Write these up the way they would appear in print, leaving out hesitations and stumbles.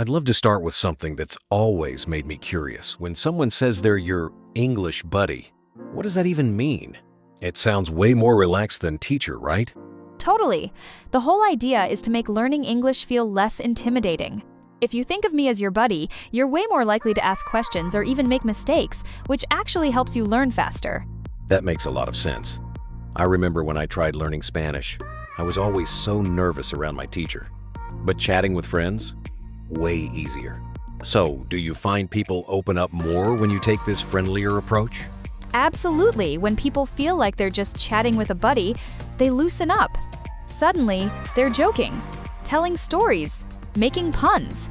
I'd love to start with something that's always made me curious. When someone says they're your English buddy, what does that even mean? It sounds way more relaxed than teacher, right? Totally. The whole idea is to make learning English feel less intimidating. If you think of me as your buddy, you're way more likely to ask questions or even make mistakes, which actually helps you learn faster. That makes a lot of sense. I remember when I tried learning Spanish, I was always so nervous around my teacher. But chatting with friends? Way easier. So, do you find people open up more when you take this friendlier approach? Absolutely. When people feel like they're just chatting with a buddy, they loosen up. Suddenly, they're joking, telling stories, making puns.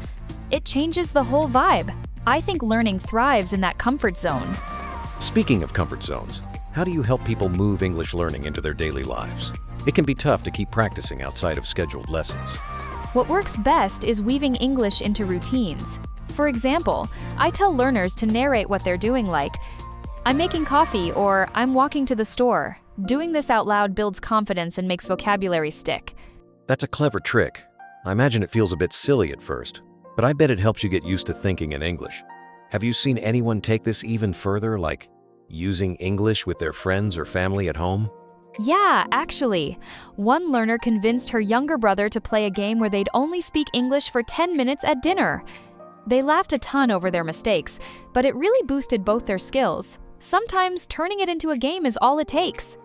It changes the whole vibe. I think learning thrives in that comfort zone. Speaking of comfort zones, how do you help people move English learning into their daily lives? It can be tough to keep practicing outside of scheduled lessons. What works best is weaving English into routines. For example, I tell learners to narrate what they're doing, like, "I'm making coffee," or "I'm walking to the store." Doing this out loud builds confidence and makes vocabulary stick. That's a clever trick. I imagine it feels a bit silly at first, but I bet it helps you get used to thinking in English. Have you seen anyone take this even further, like using English with their friends or family at home? Yeah, actually. One learner convinced her younger brother to play a game where they'd only speak English for 10 minutes at dinner. They laughed a ton over their mistakes, but it really boosted both their skills. Sometimes turning it into a game is all it takes.